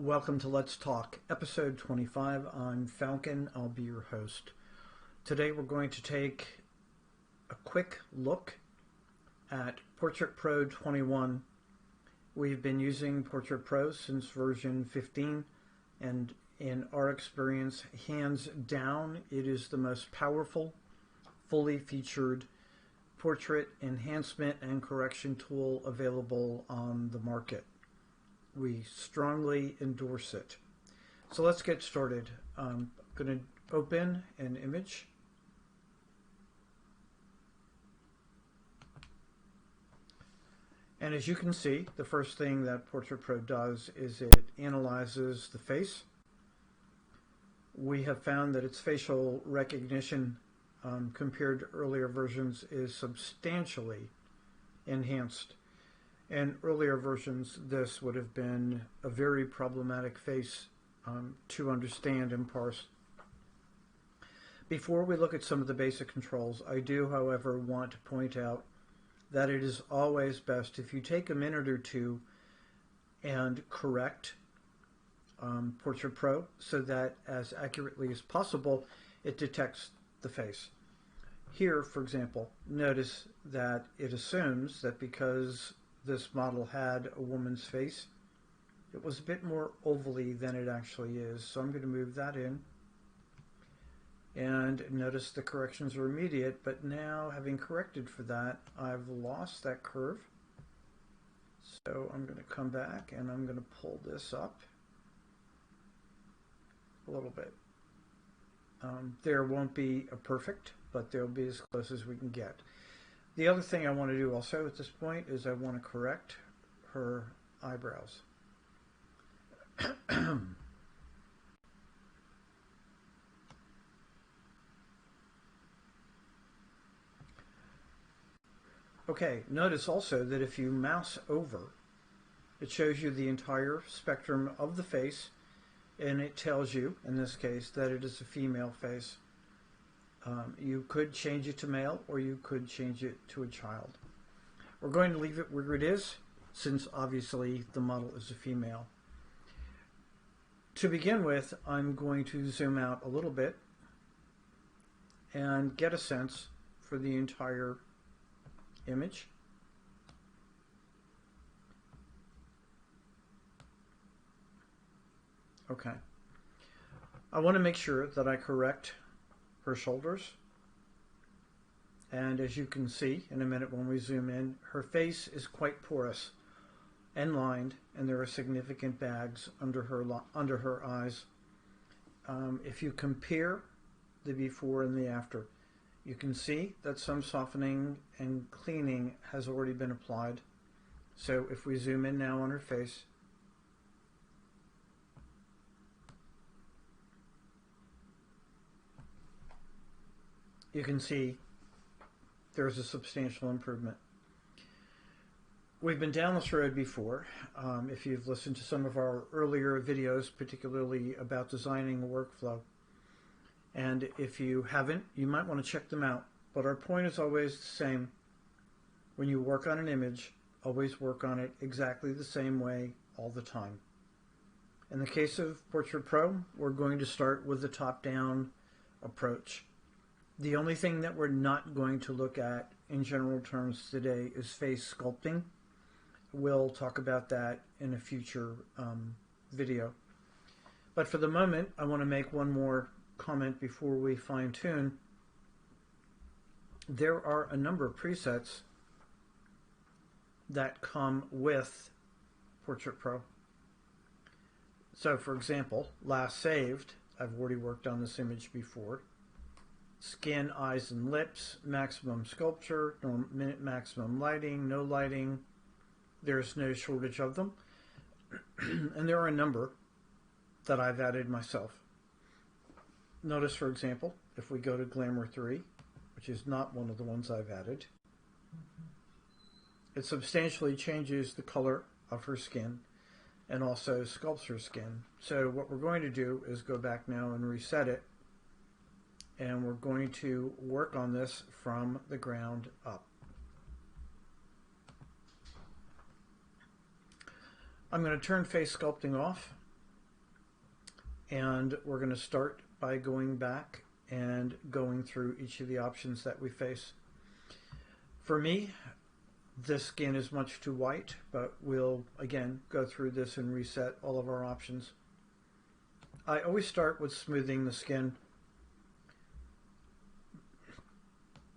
Welcome to Let's Talk, episode 25. I'm Falcon. I'll be your host. Today we're going to take a quick look at PortraitPro 21. We've been using PortraitPro since version 15, and in our experience, hands down, it is the most powerful, fully featured portrait enhancement and correction tool available on the market. We strongly endorse it. So let's get started. I'm going to open an image. And as you can see, the first thing that PortraitPro does is it analyzes the face. We have found that its facial recognition compared to earlier versions is substantially enhanced. In earlier versions, this would have been a very problematic face to understand and parse. Before we look at some of the basic controls, I do, however, want to point out that it is always best if you take a minute or two and correct PortraitPro so that as accurately as possible it detects the face. Here, for example, notice that it assumes that because this model had a woman's face, it was a bit more ovally than it actually is. So I'm going to move that in. And notice the corrections are immediate, but now having corrected for that, I've lost that curve. So I'm going to come back and I'm going to pull this up a little bit. There won't be a perfect, but there'll be as close as we can get. The other thing I want to do also at this point is I want to correct her eyebrows. Okay, notice also that if you mouse over, it shows you the entire spectrum of the face, and it tells you, in this case, that it is a female face. You could change it to male, or you could change it to a child. We're going to leave it where it is, since obviously the model is a female. To begin with, I'm going to zoom out a little bit and get a sense for the entire image. Okay. I want to make sure that I correct her shoulders, and as you can see in a minute when we zoom in, her face is quite porous and lined, and there are significant bags under her eyes. If you compare the before and the after, you can see that some softening and cleaning has already been applied. So if we zoom in now on her face, you can see there's a substantial improvement. We've been down this road before. If you've listened to some of our earlier videos, particularly about designing a workflow, and if you haven't, you might want to check them out. But our point is always the same. When you work on an image, always work on it exactly the same way all the time. In the case of PortraitPro, we're going to start with the top-down approach. The only thing that we're not going to look at in general terms today is face sculpting. We'll talk about that in a future video. But for the moment, I want to make one more comment before we fine-tune. There are a number of presets that come with PortraitPro. So for example, last saved, I've already worked on this image before. Skin, eyes, and lips, maximum sculpture, maximum lighting, no lighting. There's no shortage of them. And there are a number that I've added myself. Notice, for example, if we go to Glamour 3, which is not one of the ones I've added, it substantially changes the color of her skin and also sculpts her skin. So what we're going to do is go back now and reset it. And we're going to work on this from the ground up. I'm going to turn face sculpting off And we're going to start by going back and going through each of the options that we face. For me, this skin is much too white, but we'll again go through this and reset all of our options. I always start with smoothing the skin.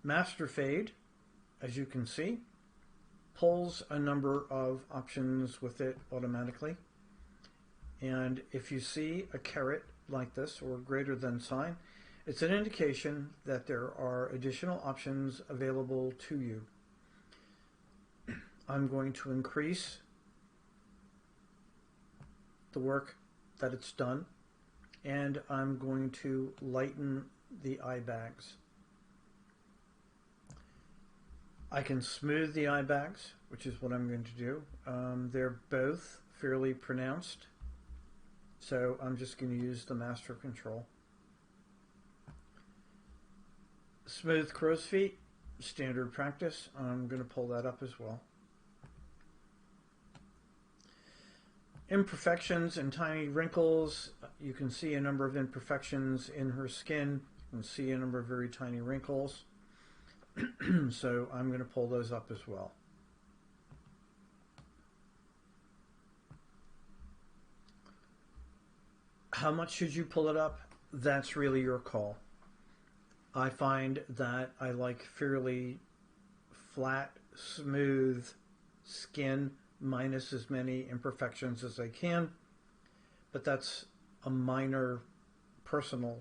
Master Fade, as you can see, pulls a number of options with it automatically. And if you see a caret like this or greater than sign, it's an indication that there are additional options available to you. I'm going to increase the work that it's done, and I'm going to lighten the eye bags. I can smooth the eye bags, which is what I'm going to do. They're both fairly pronounced, so I'm just going to use the master control. Smooth crow's feet, standard practice. I'm going to pull that up as well. Imperfections and tiny wrinkles. You can see a number of imperfections in her skin. You can see a number of very tiny wrinkles. So I'm going to pull those up as well. How much should you pull it up? That's really your call. I find that I like fairly flat, smooth skin minus as many imperfections as I can, but that's a minor personal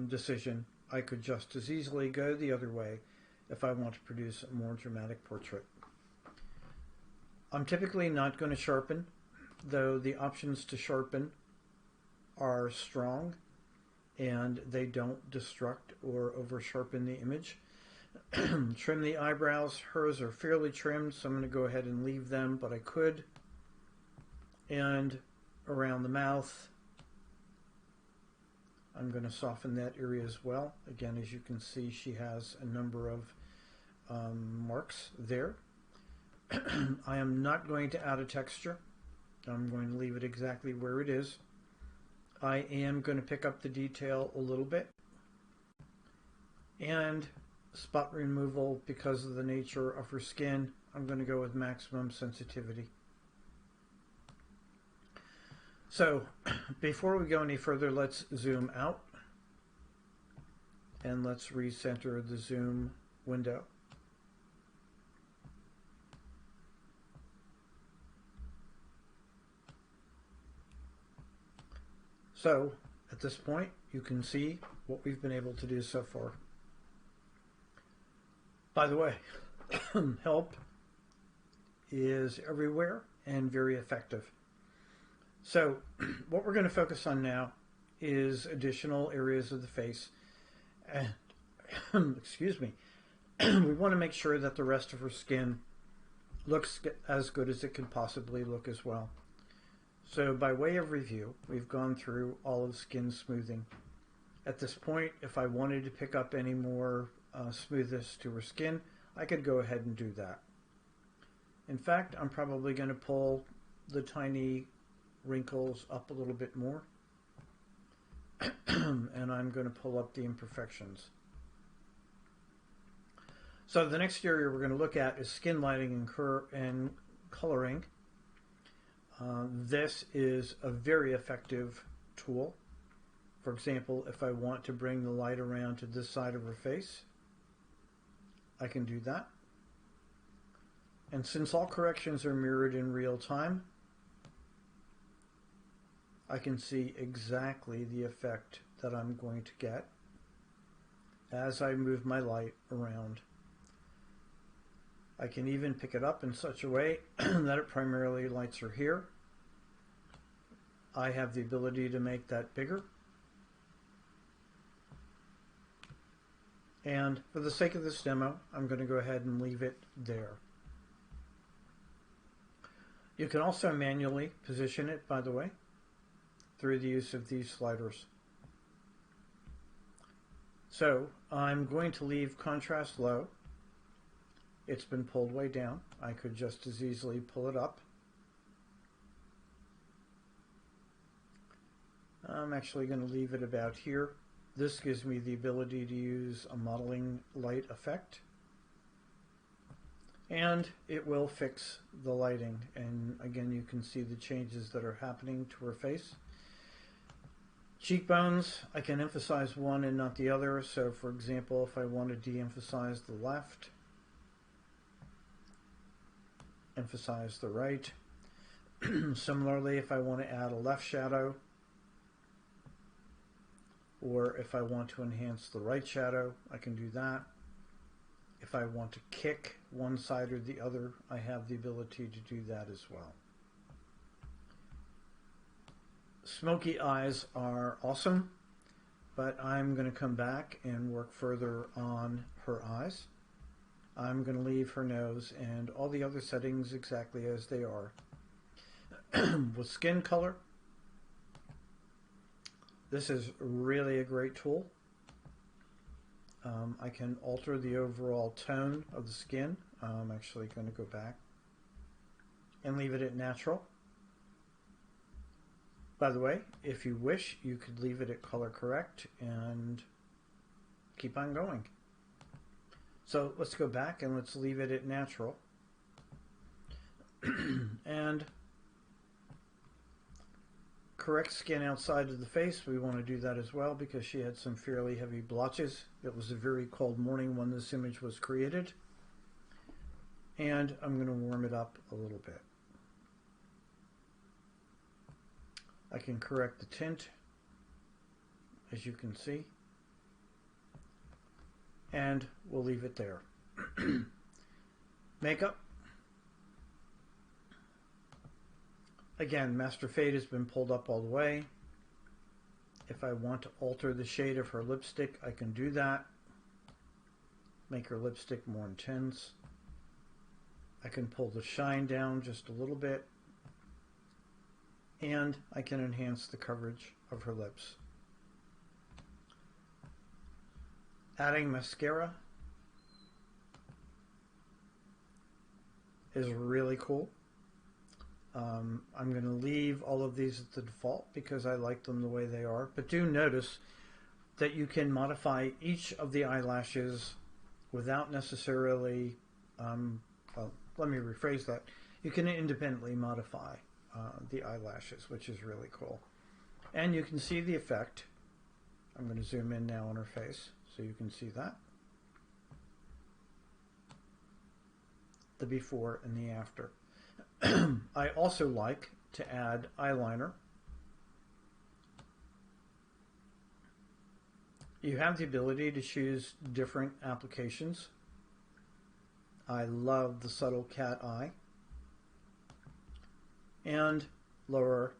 decision. I could just as easily go the other way if I want to produce a more dramatic portrait. I'm typically not going to sharpen, though the options to sharpen are strong and they don't destruct or over sharpen the image. Trim the eyebrows. Hers are fairly trimmed, so I'm going to go ahead and leave them, but I could. And around the mouth, I'm going to soften that area as well. Again, as you can see, she has a number of marks there. I am not going to add a texture. I'm going to leave it exactly where it is. I am going to pick up the detail a little bit. And spot removal, because of the nature of her skin, I'm going to go with maximum sensitivity. So before we go any further, let's zoom out and let's recenter the zoom window. So at this point, you can see what we've been able to do so far. By the way, help is everywhere and very effective. So what we're going to focus on now is additional areas of the face. And excuse me, we want to make sure that the rest of her skin looks as good as it can possibly look as well. So by way of review, we've gone through all of skin smoothing. At this point, if I wanted to pick up any more smoothness to her skin, I could go ahead and do that. In fact, I'm probably going to pull the tiny wrinkles up a little bit more. And I'm going to pull up the imperfections. So the next area we're going to look at is skin lighting and coloring. This is a very effective tool. For example, if I want to bring the light around to this side of her face, I can do that. And since all corrections are mirrored in real time, I can see exactly the effect that I'm going to get as I move my light around. I can even pick it up in such a way that it primarily lights her here. I have the ability to make that bigger. And for the sake of this demo, I'm going to go ahead and leave it there. You can also manually position it, by the way, through the use of these sliders. So I'm going to leave contrast low. It's been pulled way down. I could just as easily pull it up. I'm actually going to leave it about here. This gives me the ability to use a modeling light effect. And it will fix the lighting. And again, you can see the changes that are happening to her face. Cheekbones, I can emphasize one and not the other. So for example, if I want to de-emphasize the left, emphasize the right. Similarly, if I want to add a left shadow, or if I want to enhance the right shadow, I can do that. If I want to kick one side or the other, I have the ability to do that as well. Smoky eyes are awesome, but I'm going to come back and work further on her eyes. I'm going to leave her nose and all the other settings exactly as they are. With skin color, this is really a great tool. I can alter the overall tone of the skin. I'm actually going to go back and leave it at natural. By the way, if you wish, you could leave it at color correct and keep on going. So let's go back and let's leave it at natural. And correct skin outside of the face, we want to do that as well because she had some fairly heavy blotches. It was a very cold morning when this image was created. And I'm going to warm it up a little bit. I can correct the tint, as you can see, and we'll leave it there. Makeup. Again, Master Fade has been pulled up all the way. If I want to alter the shade of her lipstick, I can do that. Make her lipstick more intense. I can pull the shine down just a little bit. And I can enhance the coverage of her lips. Adding mascara is really cool. I'm going to leave all of these at the default because I like them the way they are. But do notice that you can modify each of the eyelashes without necessarily, well, let me rephrase that. You can independently modify the eyelashes, which is really cool. And you can see the effect. I'm going to zoom in now on her face so you can see that. The before and the after. I also like to add eyeliner. You have the ability to choose different applications. I love the subtle cat eye. And lower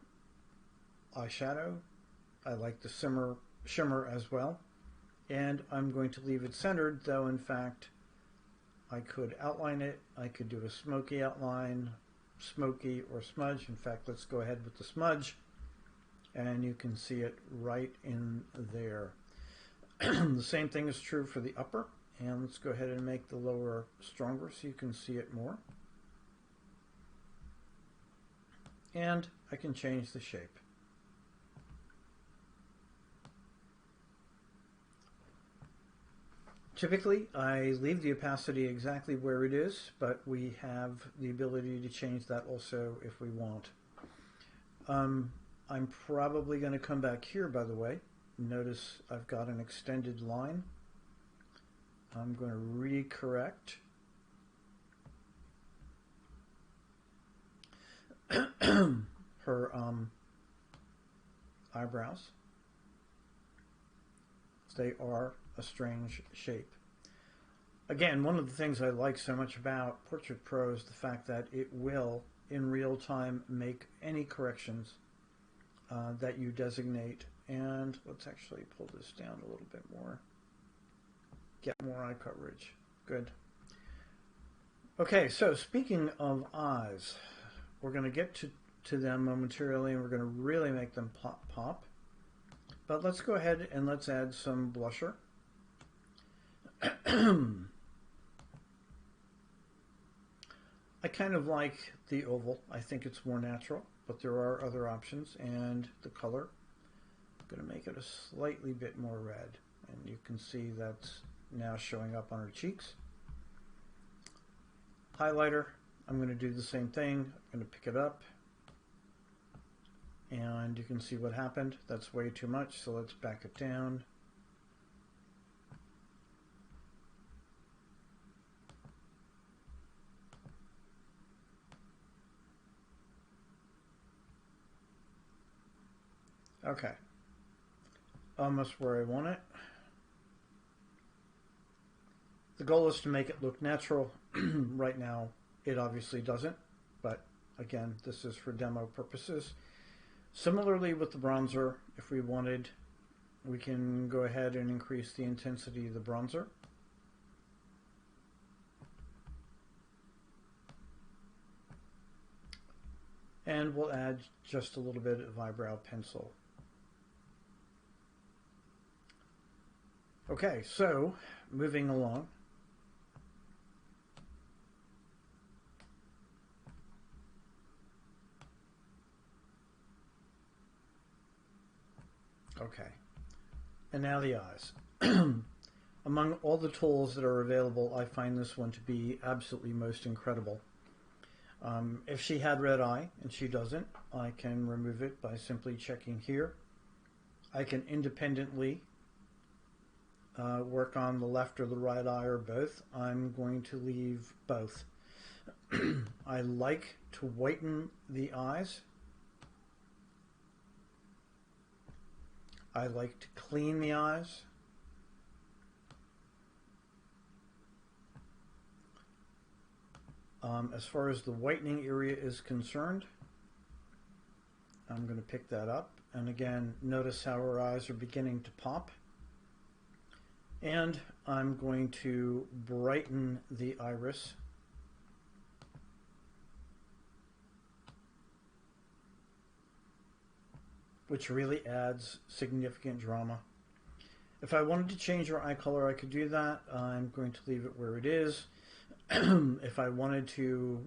eyeshadow. I like the shimmer as well. And I'm going to leave it centered, though in fact I could outline it. I could do a smoky outline, smoky or smudge. In fact, let's go ahead with the smudge. And you can see it right in there. The same thing is true for the upper. And let's go ahead and make the lower stronger so you can see it more. And I can change the shape. Typically, I leave the opacity exactly where it is, but we have the ability to change that also if we want. I'm probably going to come back here, by the way. Notice I've got an extended line. I'm going to recorrect. Her eyebrows. They are a strange shape. Again, one of the things I like so much about PortraitPro is the fact that it will, in real time, make any corrections that you designate. And let's actually pull this down a little bit more. Get more eye coverage. Good. Okay, so speaking of eyes, we're going to get to them momentarily, and we're going to really make them pop. But let's go ahead and let's add some blusher. I kind of like the oval. I think it's more natural, but there are other options, and the color. I'm going to make it a slightly bit more red, and you can see that's now showing up on her cheeks. Highlighter, I'm going to do the same thing. I'm going to pick it up, and you can see what happened. That's way too much, so let's back it down. Okay, almost where I want it. The goal is to make it look natural. Right now, it obviously doesn't, but again, this is for demo purposes. Similarly with the bronzer, if we wanted, we can go ahead and increase the intensity of the bronzer. And we'll add just a little bit of eyebrow pencil. Okay, so moving along. Okay, and now the eyes. Among all the tools that are available, I find this one to be absolutely most incredible. If she had red eye, and she doesn't, I can remove it by simply checking here. I can independently work on the left or the right eye or both. I'm going to leave both. I like to whiten the eyes. I like to clean the eyes. As far as the whitening area is concerned, I'm going to pick that up. And again, notice how her eyes are beginning to pop. And I'm going to brighten the iris. Which really adds significant drama. If I wanted to change her eye color, I could do that. I'm going to leave it where it is. If I wanted to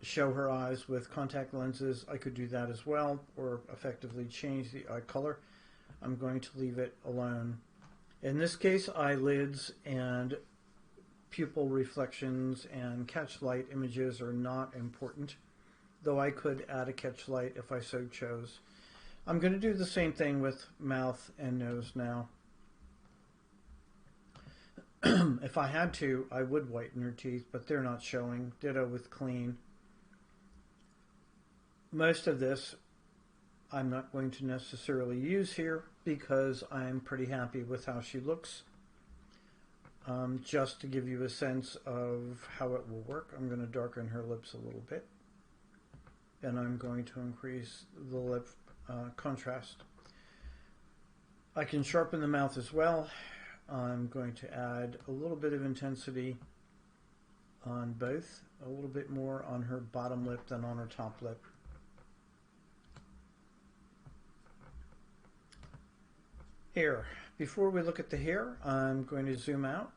show her eyes with contact lenses, I could do that as well, or effectively change the eye color. I'm going to leave it alone. In this case, eyelids and pupil reflections and catch light images are not important, though I could add a catch light if I so chose. I'm going to do the same thing with mouth and nose now. If I had to, I would whiten her teeth, but they're not showing. Ditto with clean. Most of this I'm not going to necessarily use here because I'm pretty happy with how she looks. Just to give you a sense of how it will work, I'm going to darken her lips a little bit. And I'm going to increase the lip contrast. I can sharpen the mouth as well. I'm going to add a little bit of intensity on both, a little bit more on her bottom lip than on her top lip. Hair. Before we look at the hair, I'm going to zoom out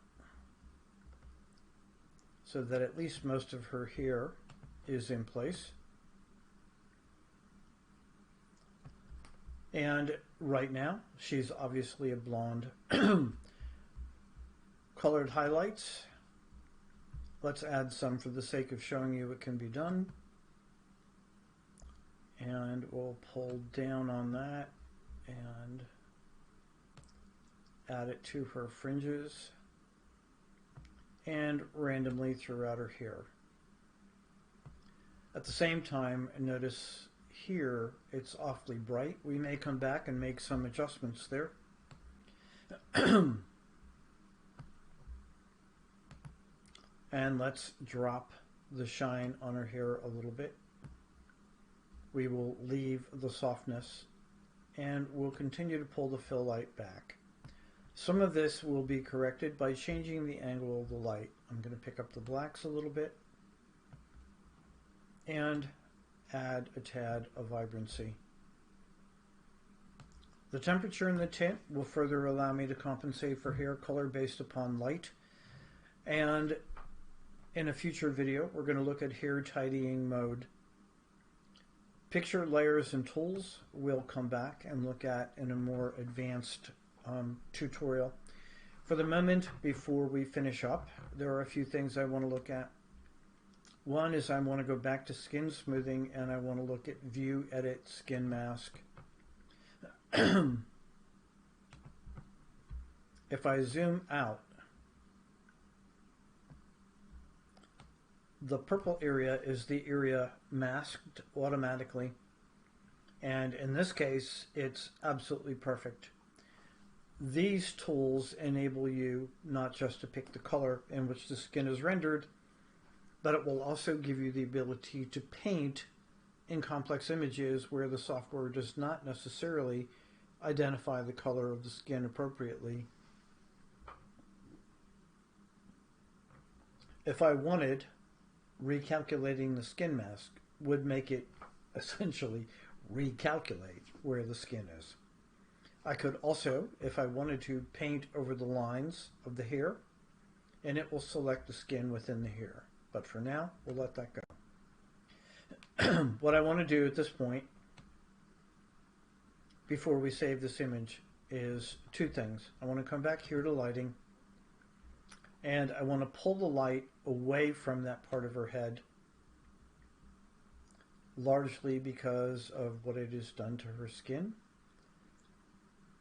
so that at least most of her hair is in place. And right now, she's obviously a blonde. Colored highlights. Let's add some for the sake of showing you what can be done. And we'll pull down on that and add it to her fringes and randomly throughout her hair. At the same time, notice here it's awfully bright. We may come back and make some adjustments there. And let's drop the shine on her hair a little bit. We will leave the softness and we'll continue to pull the fill light back. Some of this will be corrected by changing the angle of the light. I'm going to pick up the blacks a little bit and add a tad of vibrancy. The temperature and the tint will further allow me to compensate for hair color based upon light. And in a future video, we're going to look at hair tidying mode. Picture layers and tools we'll come back and look at in a more advanced tutorial. For the moment, before we finish up, there are a few things I want to look at. One is I want to go back to skin smoothing, and I want to look at view, edit, skin mask. If I zoom out, the purple area is the area masked automatically, and in this case it's absolutely perfect. These tools enable you not just to pick the color in which the skin is rendered, but it will also give you the ability to paint in complex images where the software does not necessarily identify the color of the skin appropriately. If I wanted, recalculating the skin mask would make it essentially recalculate where the skin is. I could also, if I wanted to, paint over the lines of the hair, and it will select the skin within the hair. But for now, we'll let that go. What I want to do at this point, before we save this image, is two things. I want to come back here to lighting, and I want to pull the light away from that part of her head, largely because of what it has done to her skin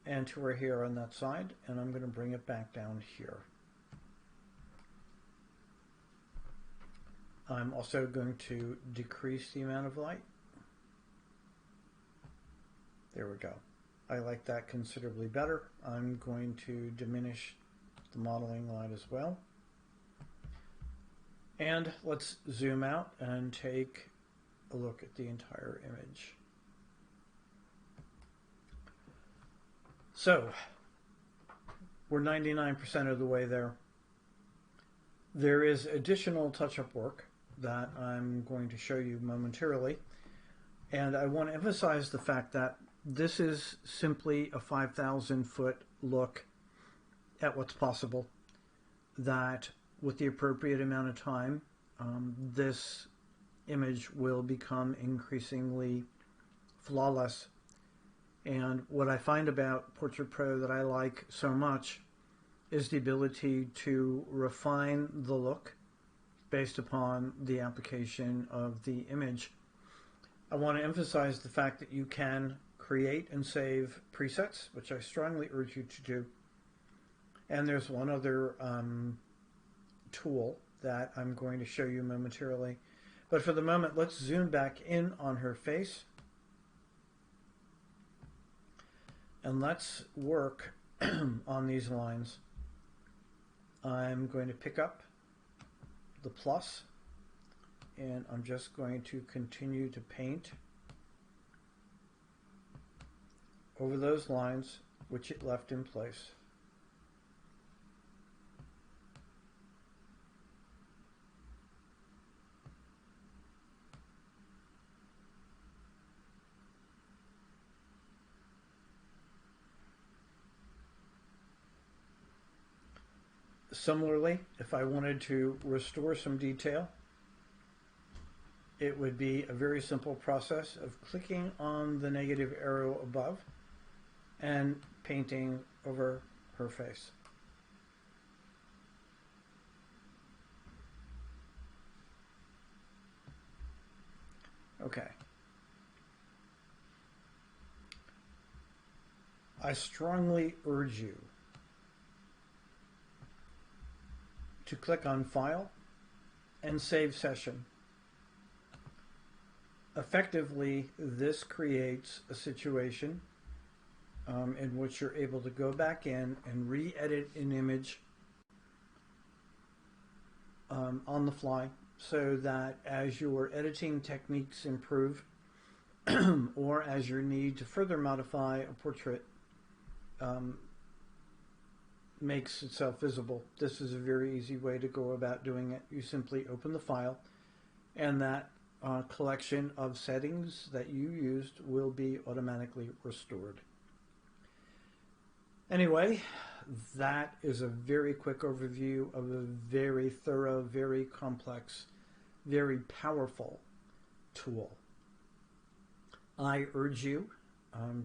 and to her hair on that side, and I'm going to bring it back down here. I'm also going to decrease the amount of light. There we go. I like that considerably better. I'm going to diminish the modeling light as well. And let's zoom out and take a look at the entire image. So, we're 99% of the way there. There is additional touch-up work that I'm going to show you momentarily, and I want to emphasize the fact that this is simply a 5,000-foot look at what's possible, that with the appropriate amount of time, this image will become increasingly flawless. And what I find about PortraitPro that I like so much is the ability to refine the look based upon the application of the image. I want to emphasize the fact that you can create and save presets, which I strongly urge you to do. And there's one other tool that I'm going to show you momentarily. But for the moment, let's zoom back in on her face. And let's work on these lines. I'm going to pick up the plus, and I'm just going to continue to paint over those lines which it left in place. Similarly, if I wanted to restore some detail, it would be a very simple process of clicking on the negative arrow above and painting over her face. Okay. I strongly urge you to click on File and Save Session. Effectively, this creates a situation in which you're able to go back in and re-edit an image on the fly, so that as your editing techniques improve or as your need to further modify a portrait makes itself visible. This is a very easy way to go about doing it. You simply open the file, and that collection of settings that you used will be automatically restored. Anyway, that is a very quick overview of a very thorough, very complex, very powerful tool. I urge you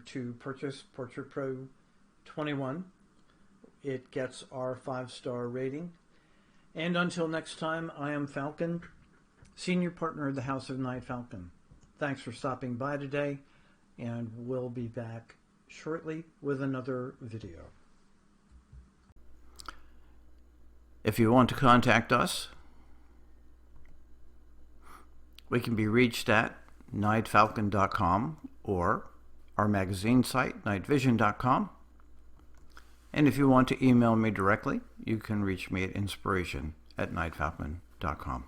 to purchase PortraitPro 21. It gets our 5-star rating. And until next time, I am Falcon, Senior Partner of the House of NyghtFalcon. Thanks for stopping by today, and we'll be back shortly with another video. If you want to contact us, we can be reached at NyghtFalcon.com or our magazine site, NightVision.com. And if you want to email me directly, you can reach me at inspiration@NyghtFalcon.com.